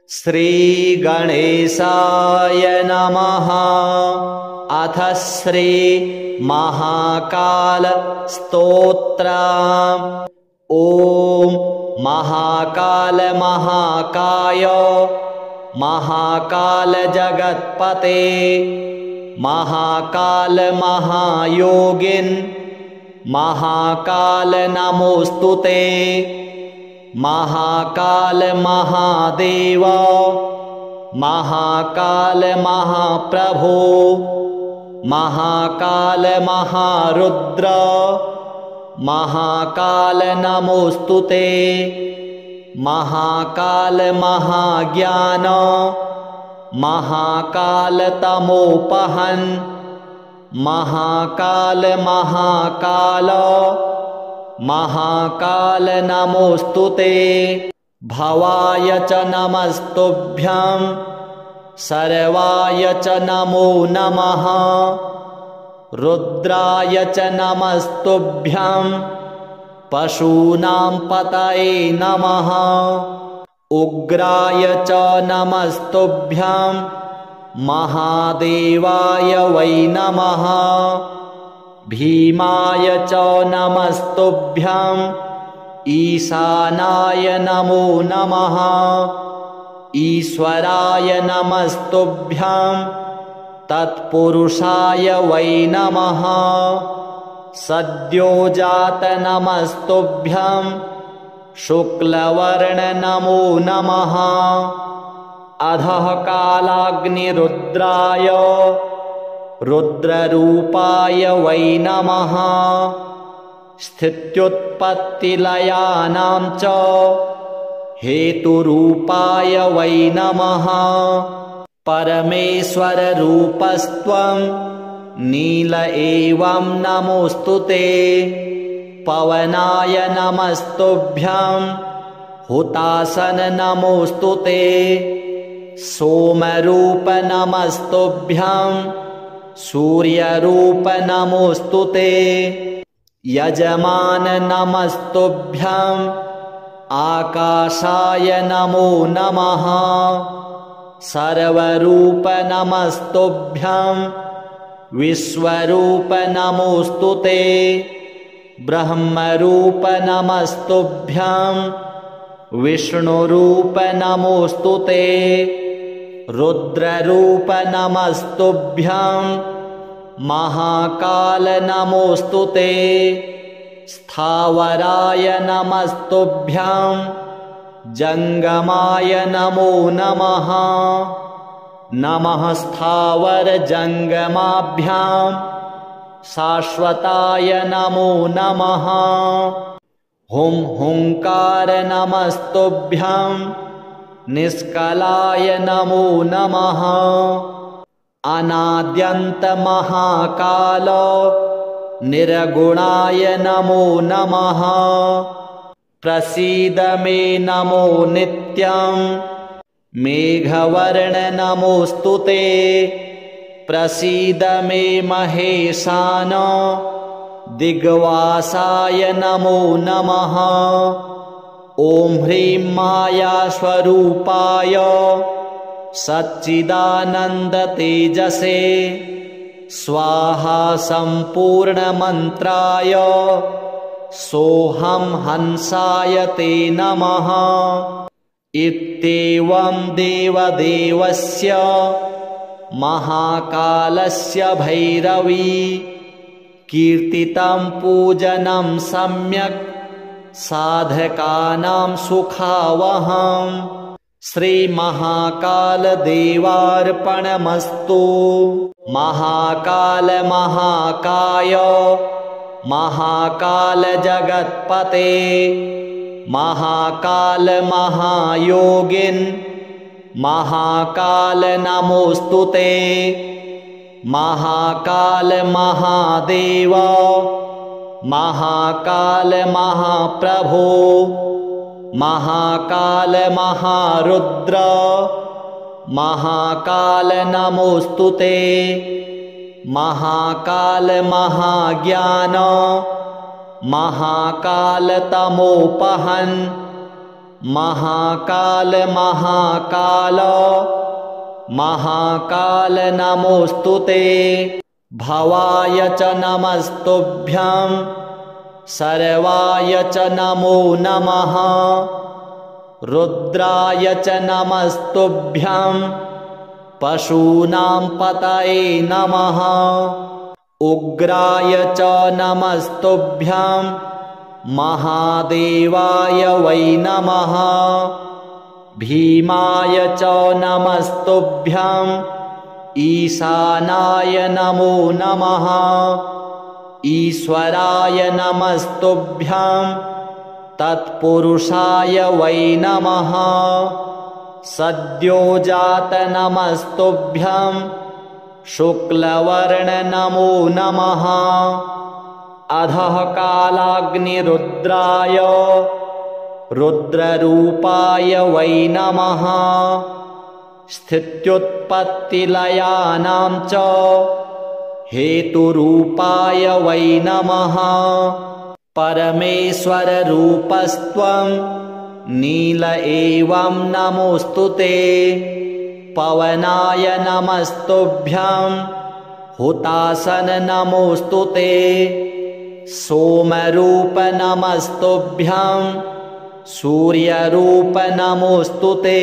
श्रीगणेशाय नमः। अथ श्री महाकाल स्तोत्र। ॐ महाकाल महाकाय महाकाल जगत्पते महाकाल महायोगिन् महाकाल नमोस्तुते। महाकाल महादेव महाकाल महाप्रभो महाकाल महारुद्र महाकाल नमोस्तुते। महाकाल महाज्ञान महाकाल तमोपहन् महाकाल महाकाल महाकाल नमोस्तुते। भवाय च नमस्तुभ्यं सर्वाय च नमो नमः। रुद्राय च नमस्तुभ्यं पशूनां पतये नमः। उग्राय च नमस्तुभ्यं महादेवाय वै नमः। भीमाय च नमस्तुभ्यं ईशानाय नमो नमः। ईश्वराय नमस्तुभ्यं तत्पुरुषाय वै नमः। सद्योजात नमस्तुभ्यं शुक्लवर्ण नमो नमः। अधः कालाग्निरुद्राय रुद्ररूपाय वै नमः। स्थित्युत्पत्तिलयानां च हेतुरूपाय वै नमः। परमेश्वररूपस्त्वं नील एवं नमोस्तुते। पवनाय नमस्तुभ्यं हुतासन नमोस्तुते। सोमरूप नमस्तुभ्यं सूर्यरूप नमोस्तुते। यजमान नमस्तुभ्यं आकाशाय नमो नमः। सर्वरूप नमस्तुभ्यं विश्वरूप नमोस्तुते। ब्रह्मरूप नमस्तुभ्यं विष्णुरूप नमोस्तुते। रुद्ररूप नमस्तुभ्यं महाकाल नमोस्तुते। स्थावराय नमस्तुभ्यं जंगमाय नमो नमः। नमः स्थावर जंगमाभ्यां शाश्वताय नमो नमः। हुं हुंकार नमस्तुभ्यं निष्कलाय नमो नमः। अनाद्यन्त महाकाल निर्गुणाय नमो नमः। प्रसीद मे नमो नित्यं मेघवर्ण नमोस्तुते। प्रसीद मे महेशान दिग्वासाय नमो नमः। ॐ ह्रीं मायास्वरूपाय सच्चिदानन्दतेजसे स्वाहा सम्पूर्णमन्त्राय सोऽहं हंसाय ते नमः। इत्येवं देवदेवस्य महाकालस्य भैरवी कीर्तितं पूजनं सम्यक् साधकानां सुखावहम्। श्रीमहाकालदेवार्पणमस्तु। महाकाल महाकाय महाकाल जगत्पते महाकाल महायोगिन् महाकाल नमोस्तुते। महाकाल महादेव महाकाल महाप्रभो महाकाल महारुद्र महाकाल नमोस्तुते। महाकाल महाज्ञान महाकाल तमोपहन् महाकाल महाकाल महाकाल नमोऽस्तु ते। भवाय च नमस्तुभ्यं सर्वाय च नमो नमः। रुद्राय च नमस्तुभ्यं पशूनां पतये नमः। उग्राय च नमस्तुभ्यं महादेवाय वै नमः। भीमाय च नमस्तुभ्यं ईशानाय नमो नमः। ईश्वराय नमस्तुभ्यं तत्पुरुषाय वै नमः। सद्योजात नमस्तुभ्यं शुक्लवर्ण नमो नमः। अधः कालाग्निरुद्राय रुद्ररूपाय वै नमः। स्थित्युत्पत्तिलयानां च हेतुरूपाय वै नमः। परमेश्वररूपस्त्वं नील एवं नमोऽस्तु ते। पवनाय नमस्तुभ्यं हुतासन नमोऽस्तु ते। सोमरूप नमस्तुभ्यं सूर्यरूप नमोऽस्तु ते।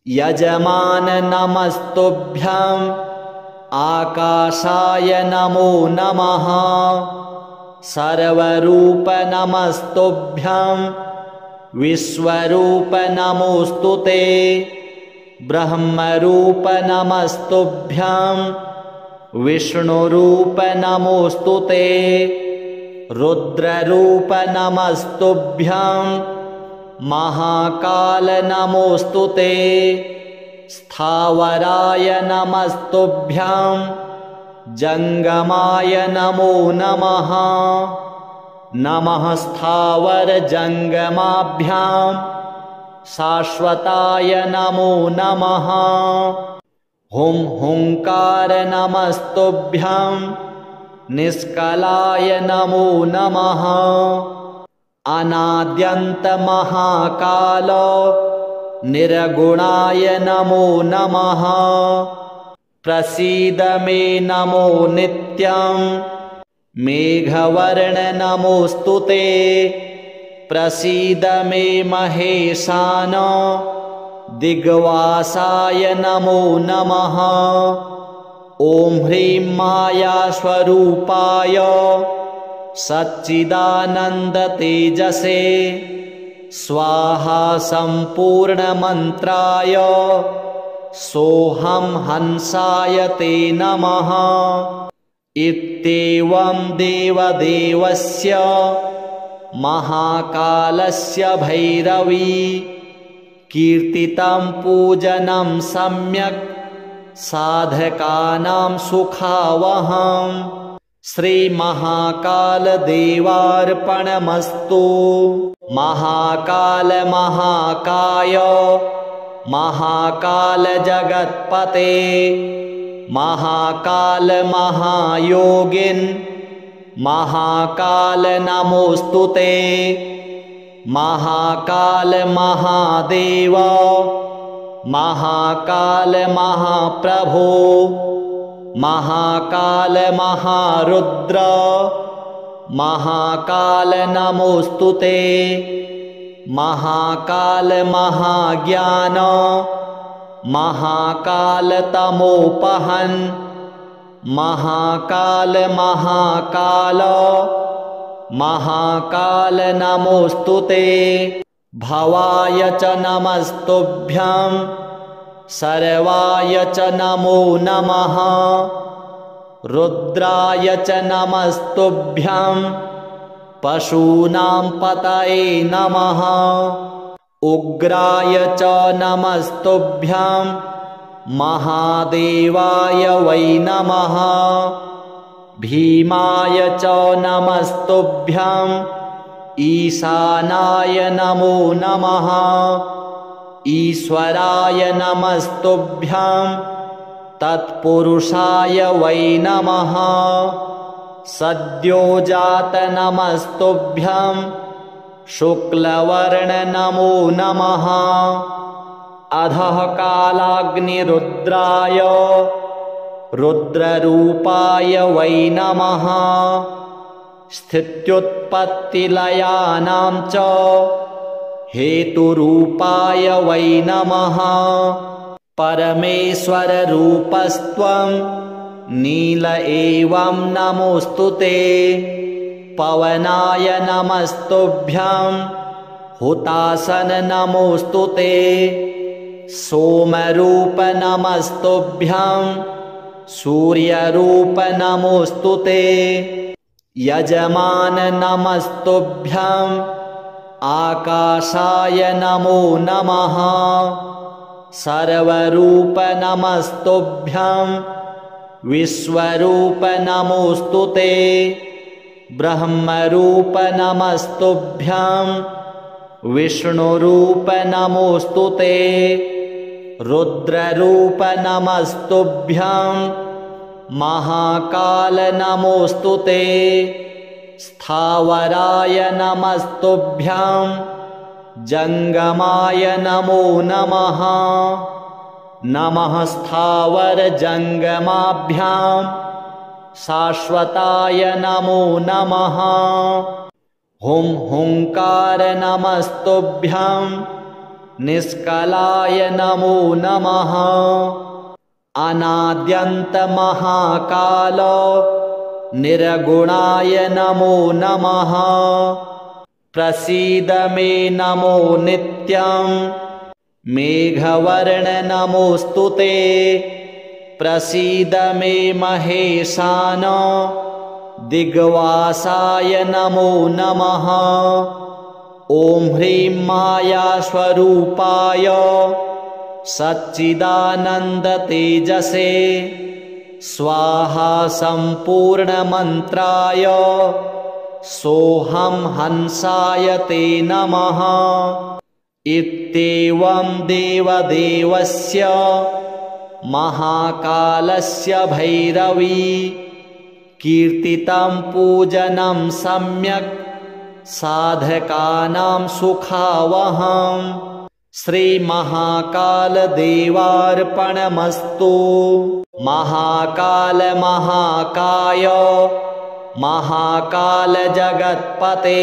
यजमान नमस्तुभ्यं आकाशाय नमो नमः। सर्वरूप नमस्तुभ्यं विश्वरूप नमोऽस्तु ते। ब्रह्मरूप नमस्तुभ्यं विष्णुरूप नमोऽस्तु ते। रुद्ररूप नमस्तुभ्यं महाकाल नमोऽस्तु ते। स्थावराय नमस्तुभ्यं जंगमाय नमो नमः। नमः स्थावर जंगमाभ्यां शाश्वताय नमो नमः। हुं हुंकार नमस्तुभ्यं निष्कलाय नमो नमः। अनाद्यन्त महाकाल निर्गुणाय नमो नमः। प्रसीद मे नमो नित्यं मेघवर्ण नमोऽस्तु ते। प्रसीद मे महेशान दिग्वासाय नमो नमः। ॐ ह्रीं मायास्वरूपाय सच्चिदानन्दतेजसे स्वाहा सम्पूर्णमन्त्राय सोऽहं हंसाय ते नमः। इत्येवं देवदेवस्य महाकालस्य भैरवी कीर्तितं पूजनं सम्यक् साधकानां सुखावहम्। श्रीमहाकालदेवार्पणमस्तु। महाकाल महाकाय महाकाल जगत्पते महाकाल महायोगिन् महाकाल नमोऽस्तु ते। महाकाल महादेव महाकाल महाप्रभो महाकाल महारुद्र महाकाल नमोऽस्तु ते। महाकाल महाज्ञान महाकाल तमोपहन् महाकाल महाकाल महाकाल नमोऽस्तु ते। भवाय च नमस्तुभ्यं सर्वाय च नमो नमः। रुद्राय च नमस्तुभ्यं पशूनां पतये नमः। उग्राय च नमस्तुभ्यं महादेवाय वै नमः। भीमाय च नमस्तुभ्यं ईशानाय नमो नमः। ईश्वराय नमस्तुभ्यं तत्पुरुषाय वै नमः। सद्योजात नमस्तुभ्यं शुक्लवर्ण नमो नमः। अधः कालाग्निरुद्राय रुद्ररूपाय वै नमः। स्थित्युत्पत्तिलयानां च हेतुरूपाय वै नमः। परमेश्वररूपस्त्वं नील एवं नमोऽस्तुते। पवनाय नमस्तुभ्यं हुतासन नमोऽस्तुते। सोमरूप नमस्तुभ्यं सूर्यरूप नमोऽस्तुते। यजमान नमस्तुभ्यं आकाशाय नमो नमः। सर्वरूप नमस्तुभ्यं विश्वरूप नमोऽस्तुते। ब्रह्मरूप नमस्तुभ्यं विष्णुरूप नमोऽस्तुते। रुद्ररूप नमस्तुभ्यं महाकाल नमोऽस्तुते। स्थावराय नमस्तुभ्यं जंगमाय नमो नमः। नमः स्थावर जंगमाभ्यां शाश्वताय नमो नमः। हुं हुंकार नमस्तुभ्यं निष्कलाय नमो नमः। अनाद्यन्त महाकाल निर्गुणाय नमो नमः। प्रसीद मे नमो नित्यं मेघवर्ण नमोऽस्तुते। प्रसीद मे महेशान दिग्वासाय नमो नमः। ॐ ह्रीं मायास्वरूपाय सच्चिदानन्दतेजसे स्वाहा सम्पूर्णमन्त्राय सोऽहं हंसाय ते नमः। इत्येवं देवदेवस्य महाकालस्य भैरवी कीर्तितं पूजनं सम्यक् साधकानां सुखावहम्। श्रीमहाकालदेवार्पणमस्तु। महाकाल महाकाय महाकाल जगत्पते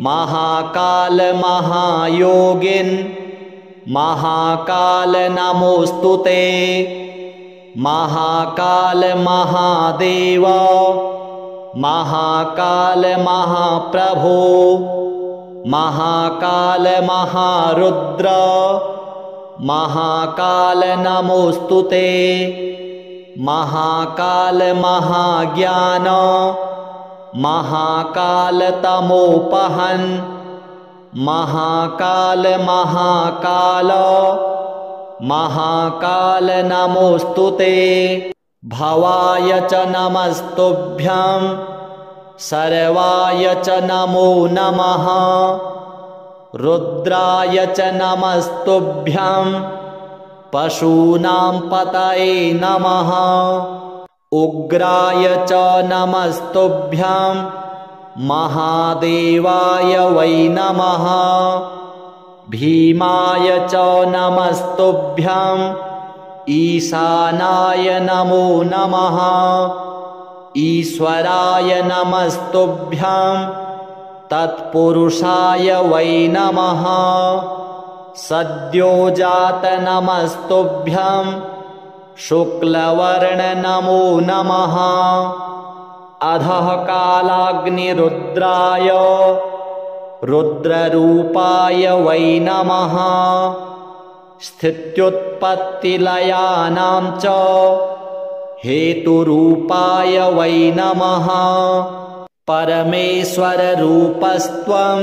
महाकाल महायोगिन् महाकाल नमोऽस्तुते। महाकाल महादेव महाकाल महाप्रभो महाकाल महारुद्र महाकाल नमोऽस्तुते। महाकाल महाज्ञान महाकाल तमोपहन् महाकाल महाकाल महाकाल नमोऽस्तुते। भवाय च नमस्तुभ्यं सर्वाय च नमो नमः। रुद्राय च नमस्तुभ्यं पशूनां पतये नमः। उग्राय च नमस्तुभ्यं महादेवाय वै नमः। भीमाय च नमस्तुभ्यं ईशानाय नमो नमः। ईश्वराय नमस्तुभ्यं तत्पुरुषाय वै नमः। सद्योजात नमस्तुभ्यं शुक्लवर्ण नमो नमः। अधः कालाग्निरुद्राय रुद्ररूपाय वै नमः। स्थित्युत्पत्तिलयानां च हेतुरूपाय वै नमः। परमेश्वररूपस्त्वं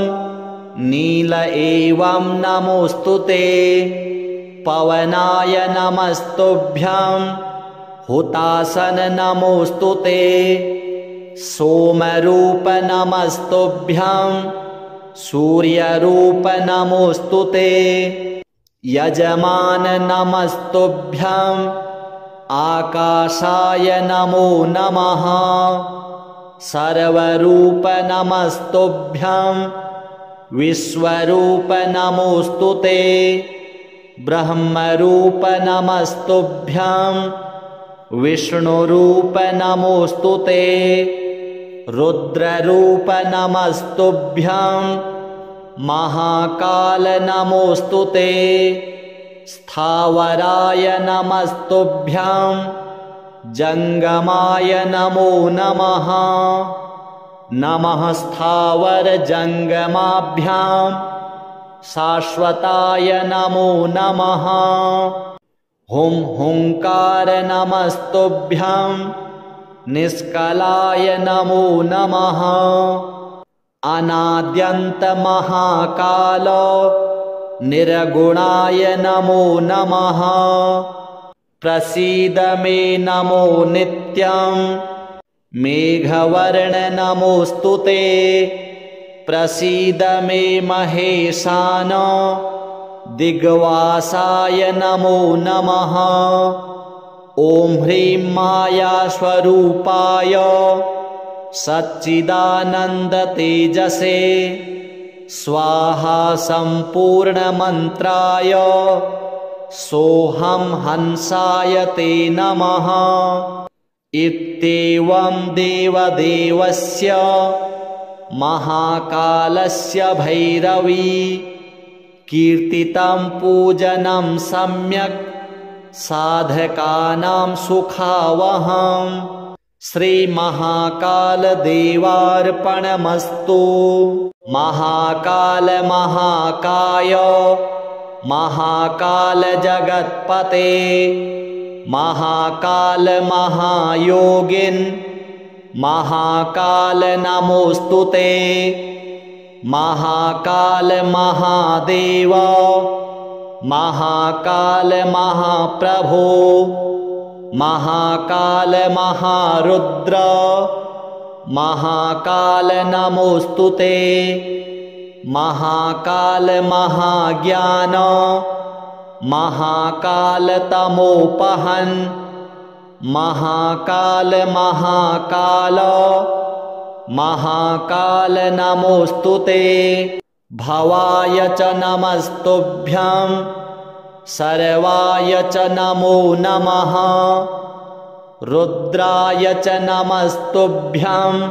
नील एवं नमोऽस्तुते। पवनाय नमस्तुभ्यं हुतासन नमोऽस्तुते। सोमरूप नमस्तुभ्यं सूर्यरूप नमोऽस्तुते। यजमान नमस्तुभ्यं आकाशाय नमो नमः। सर्वरूप नमस्तुभ्यं विश्वरूप नमोऽस्तु ते। ब्रह्मरूप नमस्तुभ्यं। विष्णुरूप नमोऽस्तु ते। रुद्ररूप नमस्तुभ्यं। महाकाल नमोऽस्तु ते। स्थावराय नमस्तुभ्यं। जंगमाय नमो नमः। नमः स्थावर जंगमाभ्यां। शाश्वताय नमो नमः। हुं हुंकार नमस्तुभ्यं। निष्कलाय नमो नमः। अनाद्यन्त महाकाल निर्गुणाय नमो नमः। प्रसीद मे नमो नित्यं। मेघवर्ण नमोऽस्तु ते। प्रसीद मे महेशान। दिग्वासाय नमो नमः। ॐ ह्रीं मायास्वरूपाय सच्चिदानन्दतेजसे स्वाहा सम्पूर्णमन्त्राय सोऽहं हंसाय ते नमः। इत्येवं देवदेवस्य महाकालस्य भैरवी कीर्तितं पूजनं सम्यक् साधकानां सुखावहम्। श्रीमहाकालदेवार्पणमस्तु। महाकाल महाकाय महाकाल जगत्पते। महाकाल महायोगिन् महाकाल नमोऽस्तु ते। महाकाल महादेव महाकाल महाप्रभो महाकाल महारुद्र महाकाल नमोऽस्तु ते। महाकाल महाज्ञान महाकाल तमोपहन् महाकाल महाकाल महाकाल नमोऽस्तु ते। भवाय च नमस्तुभ्यं। सर्वाय च नमो नमः। रुद्राय च नमस्तुभ्यं।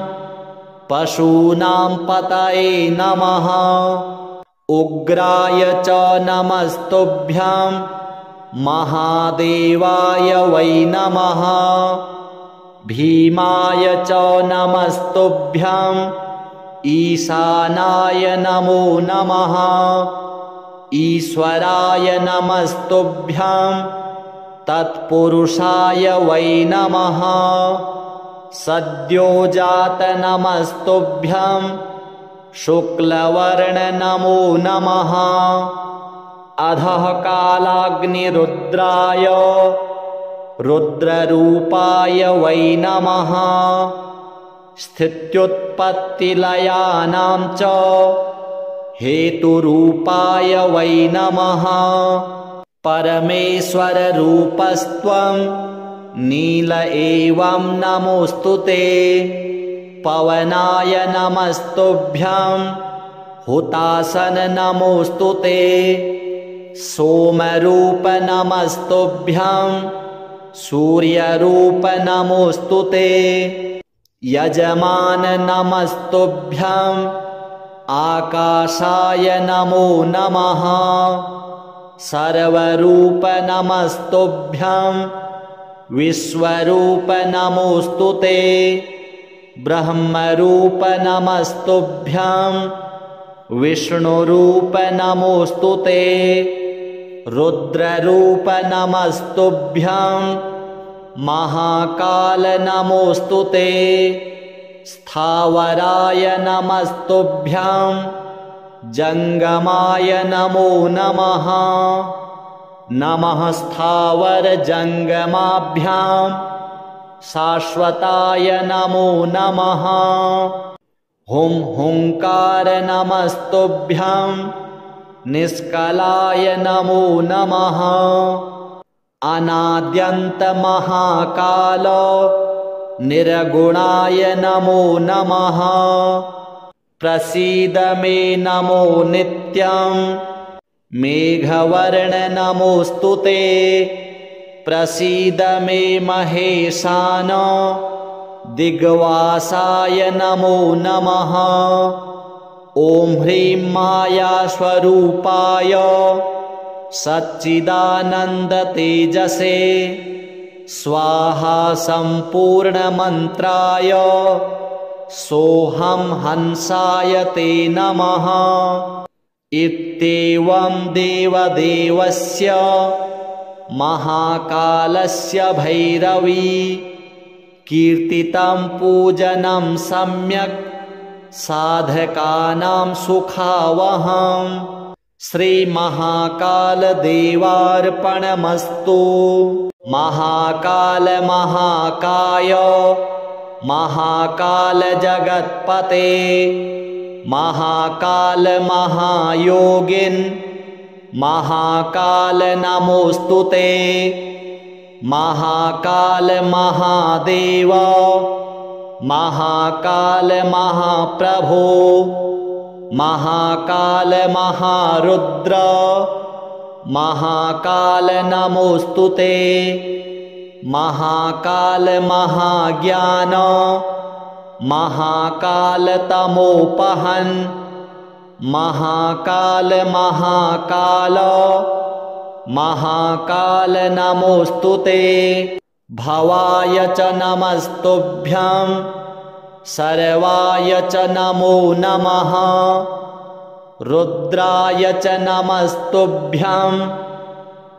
पशूनां पतये नमः। उग्राय च नमस्तुभ्यं। महादेवाय वै नमः। भीमाय च नमस्तुभ्यं। ईशानाय नमो नमः। ईश्वराय नमस्तुभ्यं। तत्पुरुषाय वै नमः। सद्योजात नमस्तुभ्यं। शुक्लवर्ण नमो नमः। अधः कालाग्निरुद्राय रुद्ररूपाय वै नमः। स्थित्युत्पत्तिलयानां च हेतुरूपाय वै नमः। परमेश्वररूपस्त्वं नील एवं नमोऽस्तु ते। पवनाय नमस्तुभ्यं। हुतासन नमोऽस्तु ते। सोमरूप नमस्तुभ्यं। सूर्यरूप नमोऽस्तु ते। यजमान नमस्तुभ्यं। आकाशाय नमो नमः। सर्वरूप नमस्तुभ्यं। विश्वरूप नमोऽस्तु ते। ब्रह्मरूप नमस्तुभ्यं। विष्णुरूप नमोऽस्तु ते। रुद्ररूप नमस्तुभ्यं। महाकाल नमोऽस्तु ते। स्थावराय नमस्तुभ्यं। जंगमाय नमो नमः। नमः स्थावर जंगमाभ्यां। शाश्वताय नमो नमः। हुं हुंकार नमस्तुभ्यं। निष्कलाय नमो नमः। अनाद्यन्त महाकाल निर्गुणाय नमो नमः। प्रसीद मे नमो नित्यं मेघवर्ण नमोऽस्तु ते प्रसीद मे महेशान दिग्वासाय नमो नमः ॐ ह्रीं मायास्वरूपाय सच्चिदानन्दतेजसे स्वाहा सम्पूर्णमन्त्राय सोऽहं हंसाय ते नमः इत्येवं देवदेवस्य महाकालस्य भैरवी कीर्तितं पूजनं सम्यक् साधकानां सुखावहम् श्रीमहाकालदेवार्पणमस्तु। महाकाल महाकाय महाकाल जगत्पते महाकाल महायोगिन् महाकाल नमोऽस्तु ते महाकाल महादेव महाकाल महाप्रभो महाकाल महारुद्र महाकाल नमोऽस्तु ते महाकाल महाज्ञान महाकाल तमोपहन् महाकाल महाकाल महाकाल नमोऽस्तु ते भवाय च नमस्तुभ्यं सर्वाय च नमो नमः रुद्राय च नमस्तुभ्यं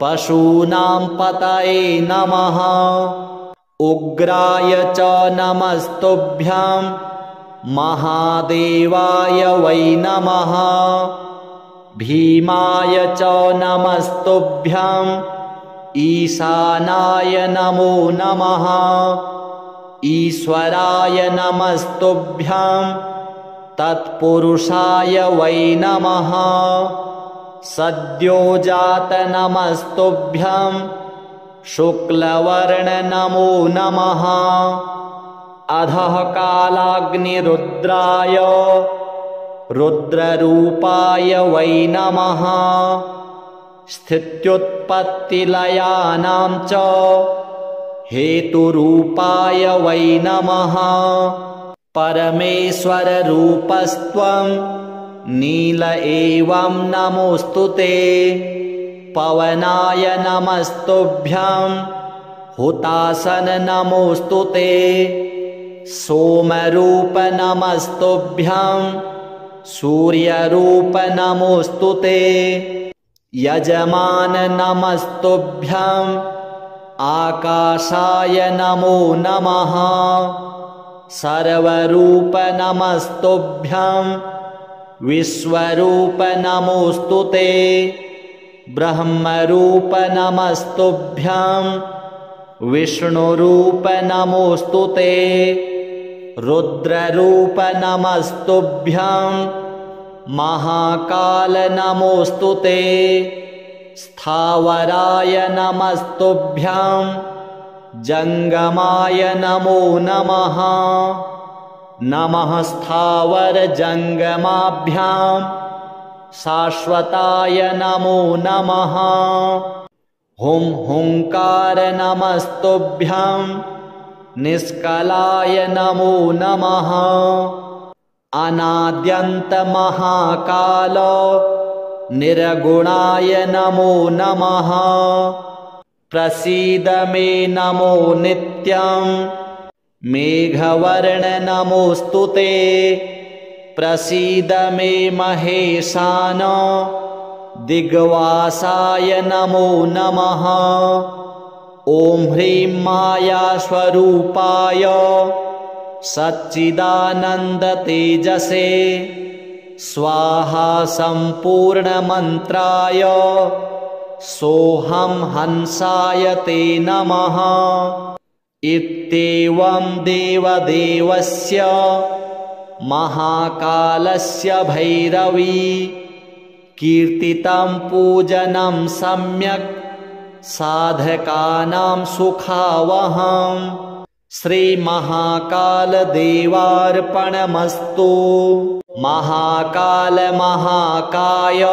पशूनां पतये नमः उग्राय च नमस्तुभ्यं महादेवाय वै नमः भीमाय च नमस्तुभ्यं ईशानाय नमो नमः ईश्वराय नमस्तुभ्यं तत्पुरुषाय वै नमः सद्योजात नमस्तुभ्यं शुक्लवर्ण नमो नमः अधः कालाग्निरुद्राय रुद्ररूपाय वै नमः स्थित्युत्पत्तिलयानां च हेतुरूपाय वै नमः परमेश्वररूपस्त्वं नील एवं नमोऽस्तु ते पवनाय नमस्तुभ्यं हुतासन नमोऽस्तु ते सोमरूप नमस्तुभ्यं सूर्यरूप नमोऽस्तु ते यजमान नमस्तुभ्यं आकाशाय नमो नमः सर्वरूप नमस्तुभ्यं विश्वरूप नमोऽस्तु ते ब्रह्मरूप नमस्तुभ्यं विष्णुरूप नमोऽस्तु ते रुद्ररूप नमस्तुभ्यं महाकाल नमोऽस्तु ते स्थावराय नमस्तुभ्यं जंगमाय नमो नमः नमः स्थावर जंगमाभ्यां शाश्वताय नमो नमः हुं हुंकार नमस्तुभ्यं निष्कलाय नमो नमः अनाद्यन्त महाकाल निर्गुणाय नमो नमः प्रसीद मे नमो नित्यं मेघवर्ण नमोऽस्तु ते प्रसीद मे महेशान दिग्वासाय नमो नमः ॐ ह्रीं मायास्वरूपाय सच्चिदानन्दतेजसे स्वाहा सम्पूर्णमन्त्राय सोऽहं हंसाय ते नमः इत्येवं देवदेवस्य महाकालस्य भैरवी कीर्तितं पूजनं सम्यक् साधकानां सुखावहम् श्रीमहाकालदेवार्पणमस्तु। महाकाल महाकाय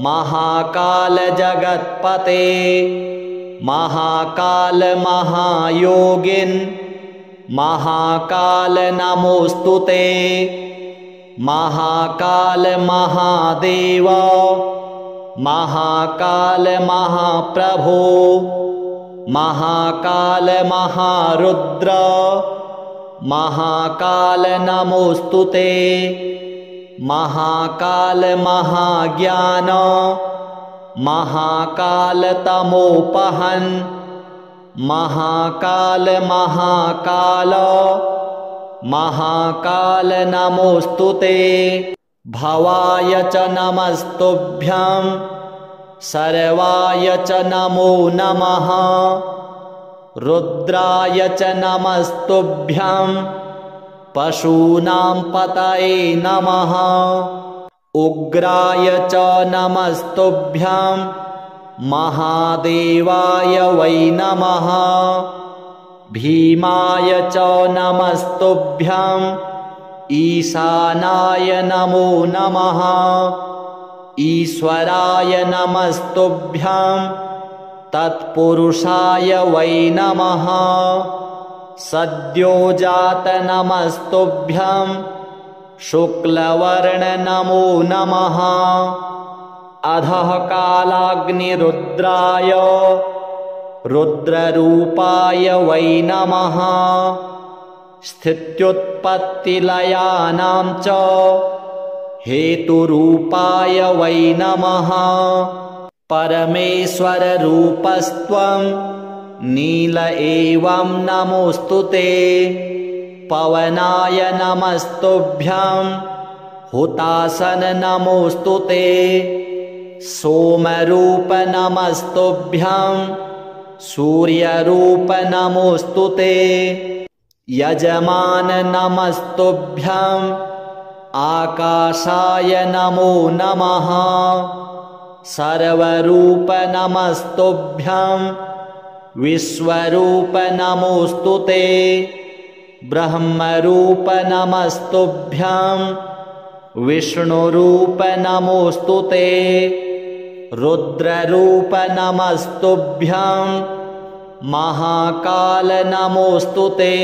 महाकाल जगत्पते महाकाल महायोगिन् महाकाल नमोस्तुते महाकाल महादेव महाकाल महाप्रभो महाकाल महारुद्र महाकाल नमोस्तुते महाकाल महाज्ञान महाकाल तमोपहन् महाकाल महाकाल महाकाल नमोस्तुते भवाय च नमस्तुभ्यं सर्वाय च नमो नमः रुद्राय च नमस्तुभ्यं पशूनां पतये नमः उग्राय च नमस्तुभ्यं महादेवाय वै नमः भीमाय च नमस्तुभ्यं ईशानाय नमो नमः ईश्वराय नमस्तुभ्यं तत्पुरुषाय वै नमः सद्योजात नमस्तुभ्यं शुक्लवर्ण नमो नमः अधः कालाग्निरुद्राय रुद्ररूपाय वै नमः स्थित्युत्पत्तिलयानां च हेतुरूपाय वै नमः परमेश्वररूपस्त्वं नील एवं नमोस्तुते पवनाय नमस्तुभ्यं हुतासन नमोस्तुते सोमरूप नमस्तुभ्यं सूर्यरूप नमोस्तुते यजमान नमस्तुभ्यं आकाशाय नमो नमः सर्वरूप नमस्तुभ्यं विश्वरूप नमोस्तुते ब्रह्मरूप नमस्तुभ्यं विष्णुरूप नमोस्तुते रुद्ररूप नमस्तुभ्यं महाकाल नमोस्तुते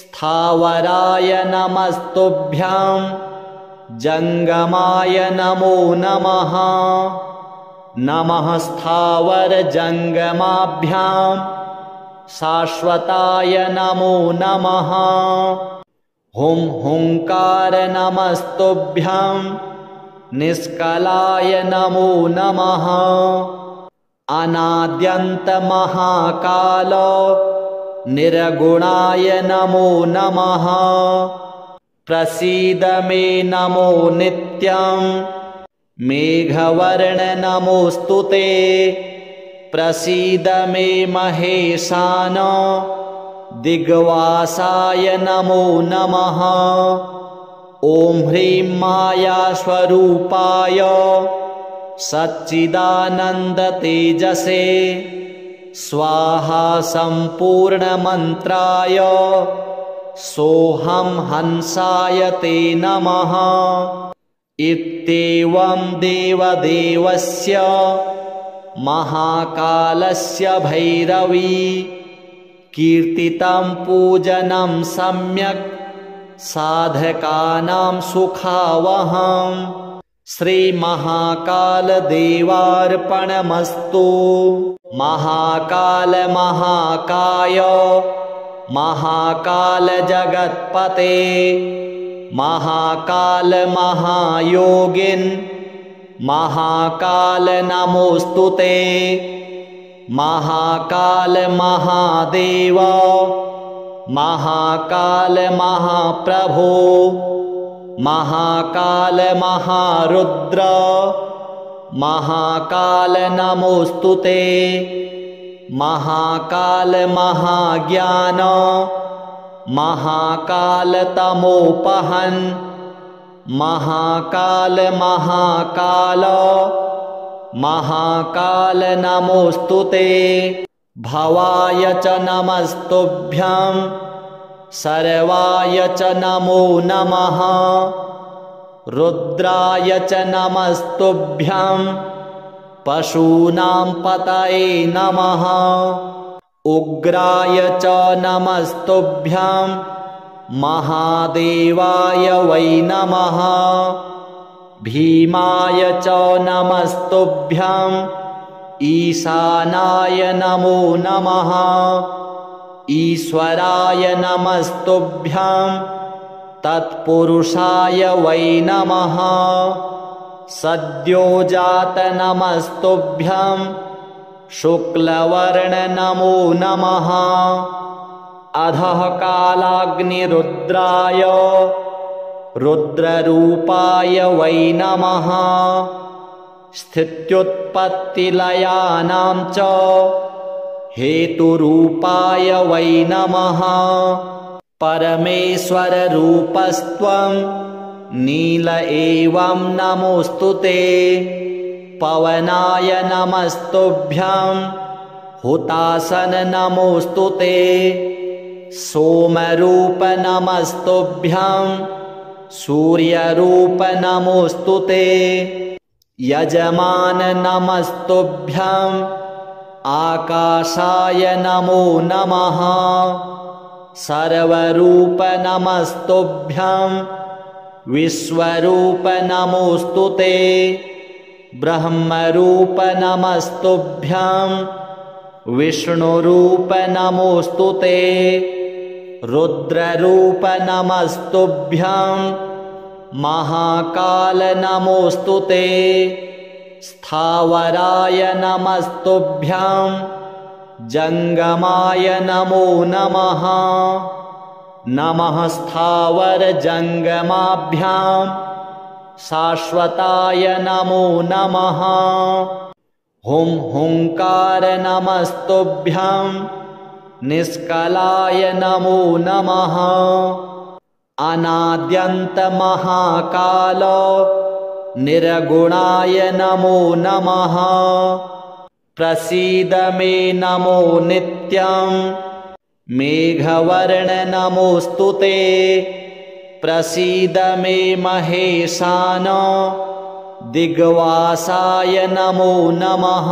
स्थावराय नमस्तुभ्यं जंगमाय नमो नमः नमः स्थावर जंगमाभ्यां शाश्वताय नमो नमः हुं हुंकार नमस्तुभ्यं निष्कलाय नमो नमः अनाद्यन्त महाकाल निर्गुणाय नमो नमः प्रसीद मे नमो नित्यं मेघवर्ण नमोस्तुते प्रसीद मे महेशान दिग्वासाय नमो नमः ॐ ह्रीं मायास्वरूपाय सच्चिदानन्दतेजसे स्वाहा सम्पूर्णमन्त्राय सोऽहं हंसाय ते नमः इत्येवं देवदेवस्य महाकालस्य भैरवी कीर्तितं पूजनं सम्यक् साधकानां सुखावहम् श्रीमहाकालदेवार्पणमस्तु महाकाल महाकाय महाकाल जगत्पते महाकाल महायोगिन् महाकाल नमोस्तुते महाकाल महादेव महाकाल महाप्रभो महाकाल महारुद्र महाकाल नमोस्तुते महाकाल महाज्ञान महाकाल तमोपहन् महाकाल महाकाल महाकाल नमोस्तुते भवाय च नमस्तुभ्यं सर्वाय च नमो नमः। रुद्राय च नमस्तुभ्यं पशूनां पतये नमः। उग्राय च नमस्तुभ्यं महादेवाय वै नमः। भीमाय च नमस्तुभ्यं ईशानाय नमो नमः। ईश्वराय नमस्तुभ्यं तत्पुरुषाय वै नमः। सद्योजात नमस्तुभ्यं शुक्लवर्ण नमो नमः। अधः कालाग्निरुद्राय रुद्ररूपाय वै नमः। स्थित्युत्पत्तिलयानां च हेतुरूपाय वै नमः। परमेश्वररूपस्त्वं नील एवं नमोऽस्तुते। पवनाय नमस्तुभ्यं हुतासन नमोऽस्तुते। सोमरूप नमस्तुभ्यं सूर्यरूप नमोऽस्तुते। यजमान नमस्तुभ्यं आकाशाय नमो नमः। सर्वरूप नमस्तुभ्यं विश्वरूप नमोऽस्तुते। ब्रह्मरूप नमस्तुभ्यं विष्णुरूप नमोऽस्तुते। रुद्ररूप नमस्तुभ्यं महाकाल नमोऽस्तुते। स्थावराय नमस्तुभ्यं जंगमाय नमो नमः। नमः स्थावर जंगमाभ्यां शाश्वताय नमो नमः। हुं हुंकार नमस्तुभ्यं निष्कलाय नमो नमः। अनाद्यन्त महाकाल निर्गुणाय नमो नमः। प्रसीद मे नमो नित्यं मेघवर्ण नमोऽस्तुते। प्रसीद मे महेशान दिग्वासाय नमो नमः।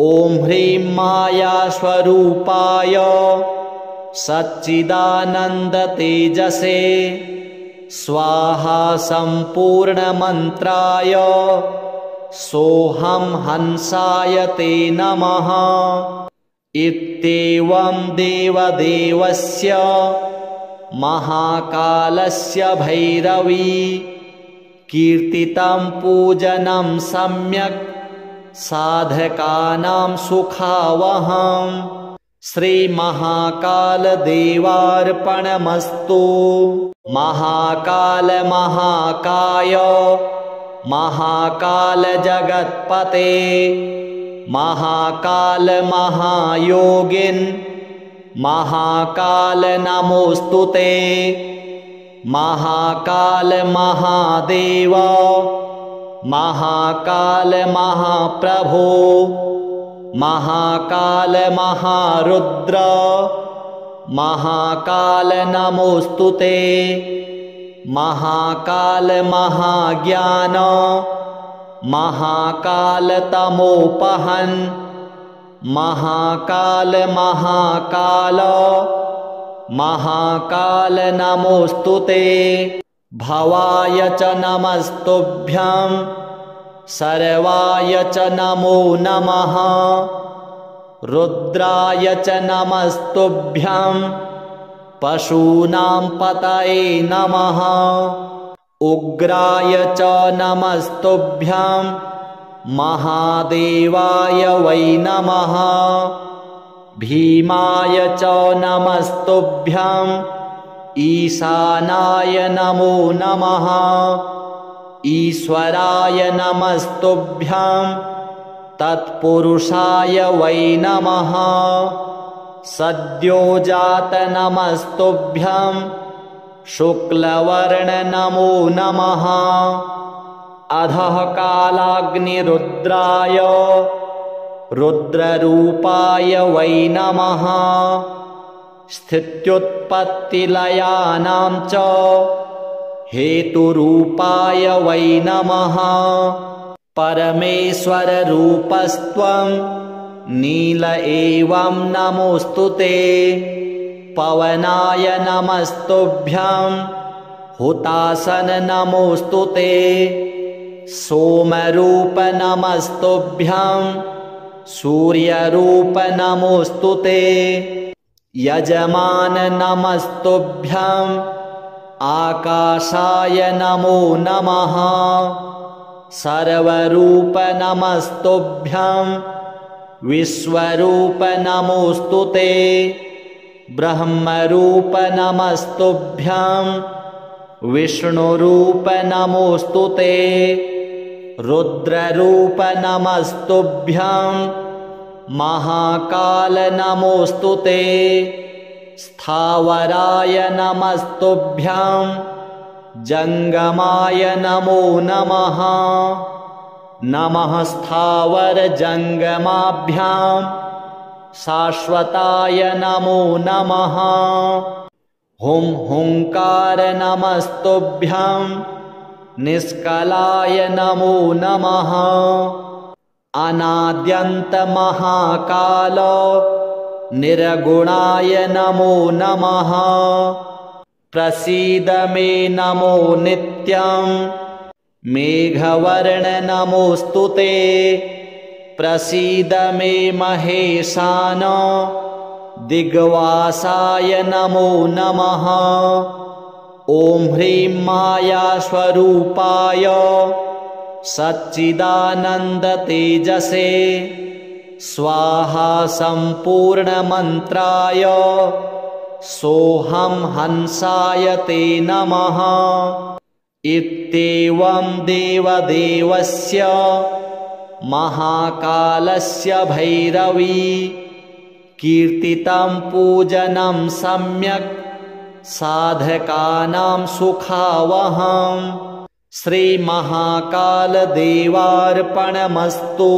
ॐ ह्रीं मायास्वरूपाय सच्चिदानन्दतेजसे स्वाहा सम्पूर्णमन्त्राय सोऽहं हंसाय ते नमः। इत्येवं देवदेवस्य महाकालस्य भैरवी कीर्तितं पूजनं सम्यक् साधकानां सुखावहम्। श्रीमहाकालदेवार्पणमस्तु। महाकाल महाकाय महाकाल जगत्पते महाकाल महायोगिन् महाकाल नमोऽस्तुते। महाकाल महादेव महाकाल महाप्रभो महाकाल महारुद्र महाकाल नमोऽस्तुते। महाकाल महाज्ञान महाकाल तमोपहन् महाकाल महाकाल महाकाल नमोऽस्तुते। भवाय च नमस्तुभ्यं सर्वाय च नमो नमः। रुद्राय च नमस्तुभ्यं पशूनां पतये नमः। उग्राय च नमस्तुभ्यं महादेवाय वै नमः। भीमाय च नमस्तुभ्यं ईशानाय नमो नमः। ईश्वराय नमस्तुभ्यं तत्पुरुषाय वै नमः। सद्योजात नमस्तुभ्यं शुक्लवर्ण नमो नमः। अधः कालाग्निरुद्राय रुद्ररूपाय वै नमः। स्थित्युत्पत्तिलयानां च हेतुरूपाय वै नमः। परमेश्वररूपस्त्वं नील एवं नमोऽस्तु ते। पवनाय नमस्तुभ्यं हुतासन नमोऽस्तु ते। सोमरूप नमस्तुभ्यं सूर्यरूप नमोऽस्तु ते। यजमान नमस्तुभ्यं आकाशाय नमो नमः। सर्वरूप नमस्तुभ्यं विश्वरूप नमोऽस्तु ते। ब्रह्मरूप नमस्तुभ्यं विष्णुरूप नमोऽस्तु ते। रुद्ररूप नमस्तुभ्यं महाकाल नमोऽस्तु ते। स्थावराय नमस्तुभ्यं जंगमाय नमो नमः। नमः स्थावर जंगमाभ्यां शाश्वताय नमो नमः। हुं हुंकार नमस्तुभ्यं निष्कलाय नमो नमः। अनाद्यन्त महाकाल निर्गुणाय नमो नमः। प्रसीद मे नमो नित्यं मेघवर्ण नमोऽस्तु ते। प्रसीद मे महेशान दिग्वासाय नमो नमः। ॐ ह्रीं मायास्वरूपाय सच्चिदानन्दतेजसे स्वाहा सम्पूर्णमन्त्राय सोऽहं हंसाय ते नमः। इत्येवं देवदेवस्य महाकालस्य भैरवी कीर्तितं पूजनं सम्यक् साधकानां सुखावहम्। श्रीमहाकालदेवार्पणमस्तु।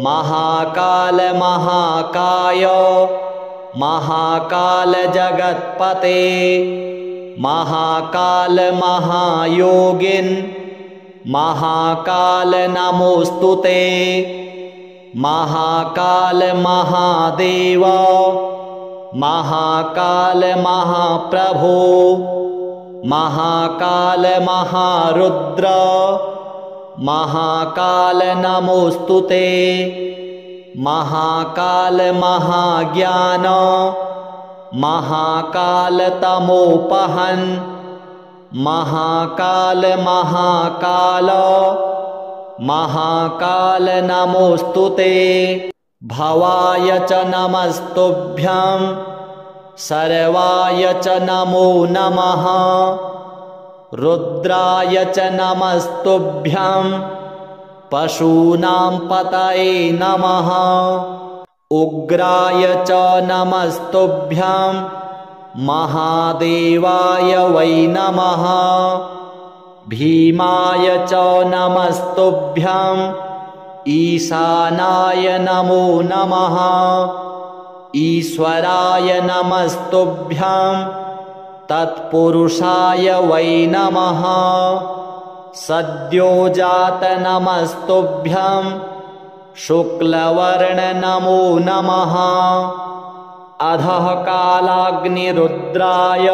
महाकाल महाकाय महाकाल जगत्पते महाकाल महायोगिन् महाकाल नमोऽस्तु ते। महाकाल महादेव महाकाल महाप्रभो महाकाल महारुद्र महाकाल नमोऽस्तु ते। महाकाल महाज्ञान महाकाल तमोपहन् महाकाल महाकाल महाकाल नमोऽस्तु ते। भवाय च नमस्तुभ्यं सर्वाय च नमो नमः। रुद्राय च नमस्तुभ्यं पशूनां पतये नमः। उग्राय च नमस्तुभ्यं महादेवाय वै नमः। भीमाय च नमस्तुभ्यं ईशानाय नमो नमः। ईश्वराय नमस्तुभ्यं तत्पुरुषाय वै नमः। सद्योजात नमस्तुभ्यं शुक्लवर्ण नमो नमः। अधः कालाग्निरुद्राय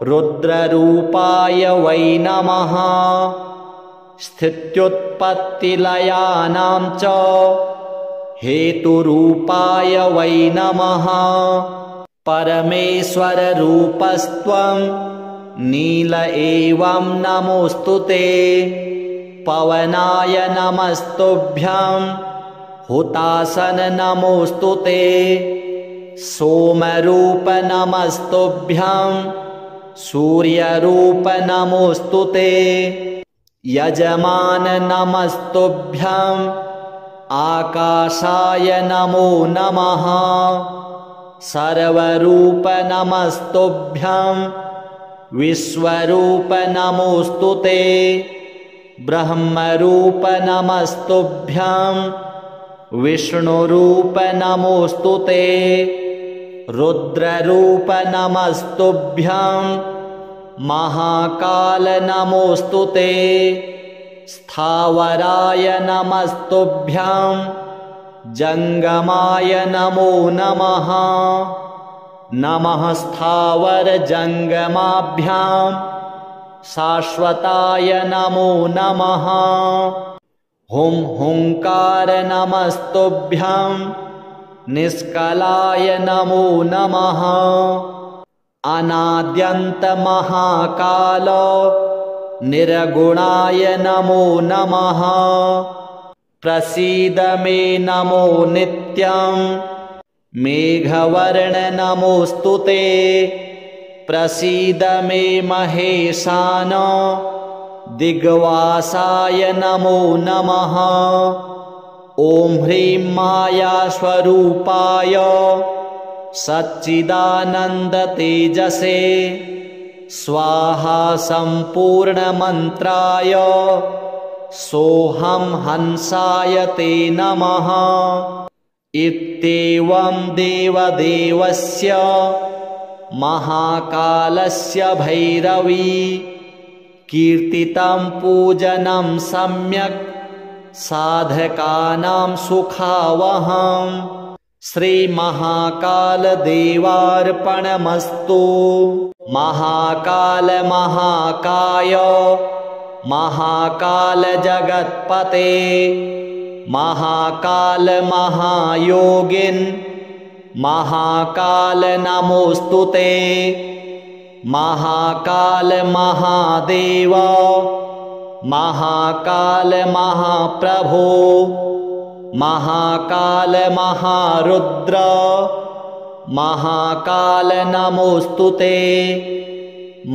रुद्ररूपाय वै नमः। स्थित्युत्पत्तिलयानां च हेतुरूपाय वै नमः। परमेश्वररूपस्त्वं नील एवं नमोऽस्तु ते। पवनाय नमस्तुभ्यं हुतासन नमोऽस्तु ते। सोमरूप नमस्तुभ्यं सूर्यरूप नमोऽस्तु ते। यजमान नमस्तुभ्यं आकाशाय नमो नमः। सर्वरूप नमस्तुभ्यं विश्वरूप नमोऽस्तु ते। ब्रह्मरूप नमस्तुभ्यं विष्णुरूप नमोऽस्तु ते। रुद्ररूप नमस्तुभ्यं महाकाल नमोऽस्तु ते स्थावराय नमस्तुभ्यं जंगमाय नमो नमः नमः स्थावर जंगमाभ्यां शाश्वताय नमो नमः हुं हुंकार नमस्तुभ्यं निष्कलाय नमो नमः अनाद्यन्त महाकाल निर्गुणाय नमो नमः प्रसीद मे नमो नित्यं मेघवर्ण नमोऽस्तु ते प्रसीद मे महेशान दिग्वासाय नमो नमः ॐ ह्रीं मायास्वरूपाय सच्चिदानन्दतेजसे स्वाहा सम्पूर्णमन्त्राय सोऽहं हंसाय ते नमः इत्येवं देवदेवस्य महाकालस्य भैरवी कीर्तितं पूजनं सम्यक् साधकानां सुखावहम् श्रीमहाकालदेवार्पणमस्तु महाकाल महाकाय महाकाल जगत्पते महाकाल महायोगिन् महाकाल नमोऽस्तु ते महाकाल महादेव महाकाल महाप्रभो महाकाल महारुद्र महाकाल नमोऽस्तु ते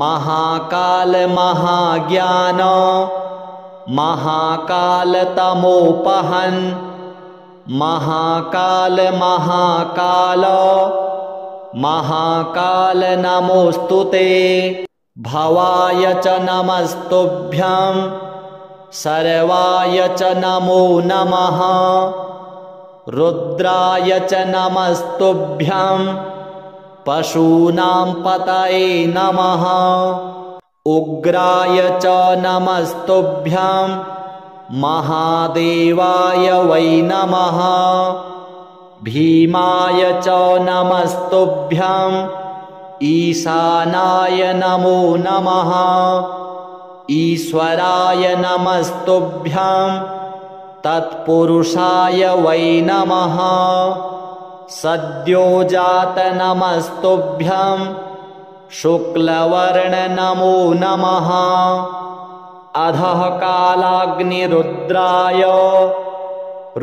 महाकाल महाज्ञान महाकाल तमोपहन् महाकाल महाकाल महाकाल नमोऽस्तु ते भवाय च नमस्तुभ्यं सर्वाय च नमो नमः रुद्राय च नमस्तुभ्यं पशूनां पतये नमः उग्राय च नमस्तुभ्यं महादेवाय वै नमः भीमाय च नमस्तुभ्यं ईशानाय नमो नमः ईश्वराय नमस्तुभ्यं तत्पुरुषाय वै नमः सद्योजात नमस्तुभ्यं शुक्लवर्ण नमो नमः अधः कालाग्निरुद्राय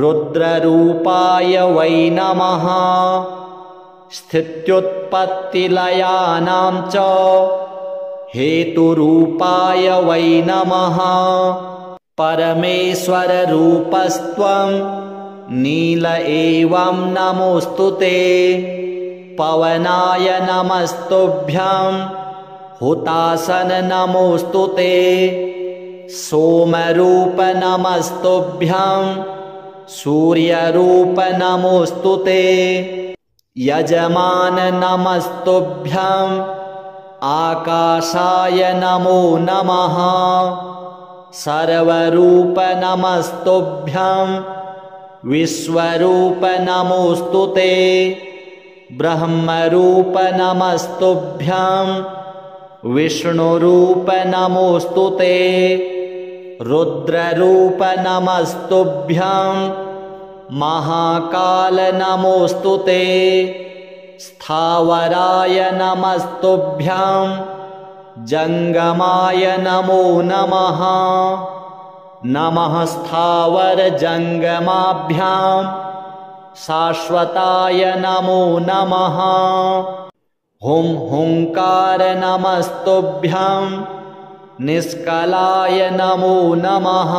रुद्ररूपाय वै नमः स्थित्युत्पत्तिलयानां च हेतुरूपाय वै नमः परमेश्वररूपस्त्वं नील एवं नमोऽस्तु ते पवनाय नमस्तुभ्यं हुतासन नमोऽस्तु ते सोमरूप नमस्तुभ्यं सूर्यरूप नमोऽस्तु ते यजमान नमस्तुभ्यं आकाशाय नमो नमः सर्वरूप नमस्तुभ्यं विश्वरूप नमोऽस्तु ते ब्रह्मरूप नमस्तुभ्यं विष्णुरूप नमोऽस्तु ते रुद्ररूप नमस्तुभ्यं महाकाल नमोऽस्तु ते स्थावराय नमस्तुभ्यं जंगमाय नमो नमः नमः स्थावर जंगमाभ्यां शाश्वताय नमो नमः हुं हुंकार नमस्तुभ्यं निष्कलाय नमो नमः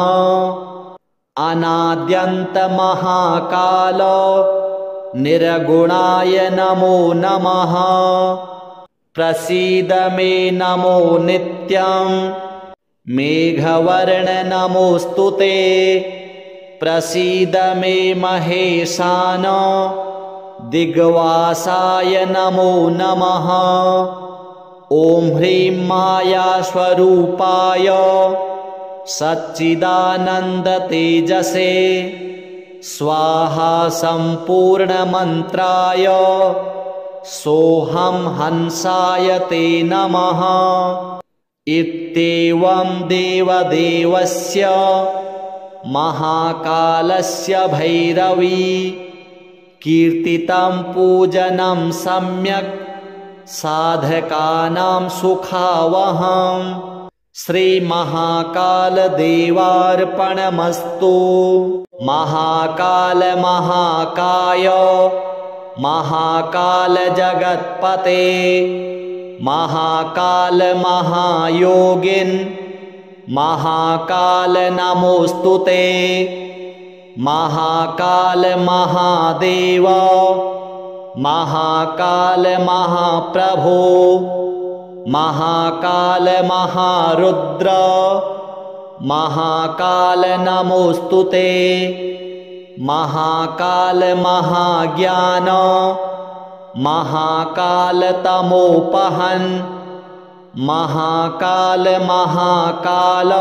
अनाद्यन्त महाकाल निर्गुणाय नमो नमः प्रसीद मे नमो नित्यं मेघवर्ण नमोऽस्तु ते प्रसीद मे महेशान दिग्वासाय नमो नमः। ॐ ह्रीं मायास्वरूपाय सच्चिदानन्दतेजसे स्वाहा सम्पूर्णमन्त्राय सोऽहं हंसाय ते नमः। इत्येवं देवदेवस्य महाकालस्य भैरवी कीर्तितं पूजनं सम्यक् साधकानां सुखावहम्। श्रीमहाकालदेवार्पणमस्तु। महाकाल महाकाय महाकाल जगत्पते महाकाल महायोगिन् महाकाल नमोस्तुते। महाकाल महादेव महाकाल महाप्रभो महाकाल महारुद्र महाकाल नमोस्तुते। महाकाल महाज्ञान महाकाल तमोपहन् महाकाल महाकाल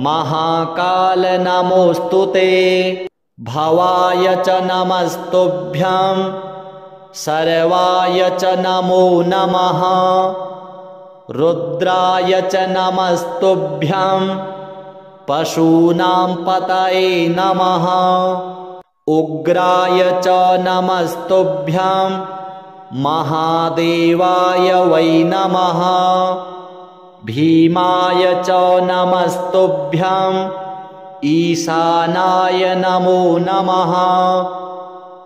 महाकाल नमोस्तुते। भवाय च नमस्तुभ्यं सर्वाय च नमो नमः। रुद्राय च नमस्तुभ्यं पशूनां पतये नमः। उग्राय च नमस्तुभ्यं महादेवाय वै नमः। भीमाय च नमस्तुभ्यं ईशानाय नमो नमः।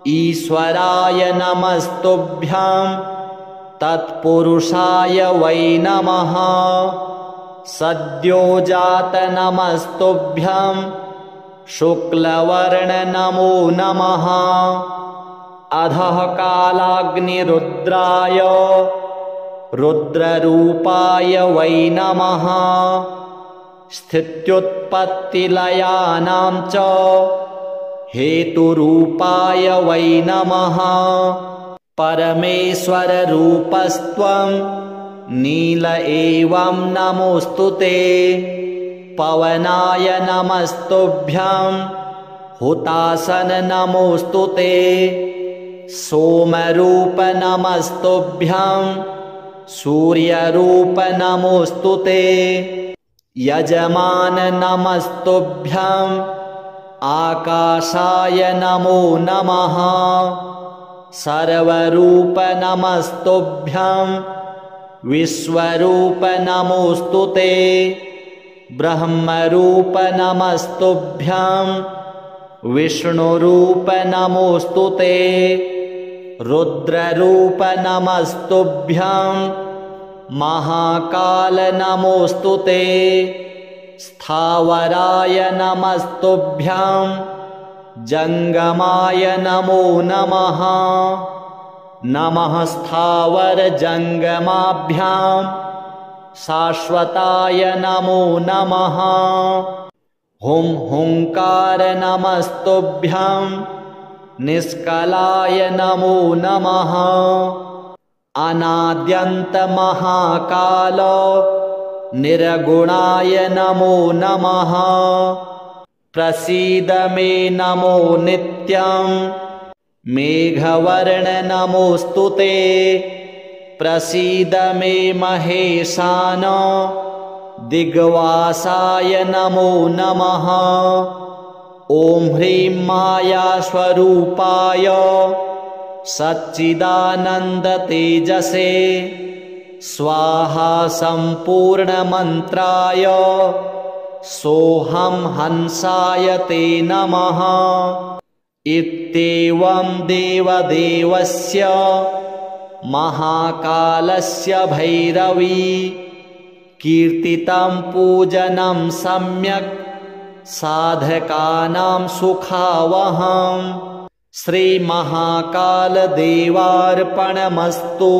ईश्वराय नमस्तुभ्यं तत्पुरुषाय वै नमः। सद्योजात नमस्तुभ्यं शुक्लवर्ण नमो नमः। अधः कालाग्निरुद्राय रुद्ररूपाय वै नमः। स्थित्युत्पत्तिलयानां च हेतुरूपाय वै नमः। परमेश्वररूपस्त्वं नील एवं नमोस्तुते। पवनाय नमस्तुभ्यं हुतासन नमोस्तुते। सोमरूप नमस्तुभ्यं सूर्यरूप नमोस्तुते। यजमान नमस्तुभ्यं आकाशाय नमो नमः। सर्वरूप नमस्तुभ्यं विश्वरूप नमोस्तुते। ब्रह्मरूप नमस्तुभ्यं विष्णुरूप नमोस्तुते। रुद्ररूप नमस्तुभ्यं महाकाल नमोस्तुते। स्थावराय नमस्तुभ्यं जंगमाय नमो नमः। नमः स्थावर जंगमाभ्यां शाश्वताय नमो नमः। हुं हुंकार नमस्तुभ्यं निष्कलाय नमो नमः। अनाद्यन्त महाकाल निर्गुणाय नमो नमः। प्रसीद मे नमो नित्यं मेघवर्ण नमोस्तुते। प्रसीद मे महेशान दिग्वासाय नमो नमः। ॐ ह्रीं मायास्वरूपाय सच्चिदानन्दतेजसे स्वाहा सम्पूर्णमन्त्राय सोऽहं हंसाय ते नमः। इत्येवं देवदेवस्य महाकालस्य भैरवी कीर्तितं पूजनं सम्यक् साधकानां सुखावहम्। श्रीमहाकालदेवार्पणमस्तु।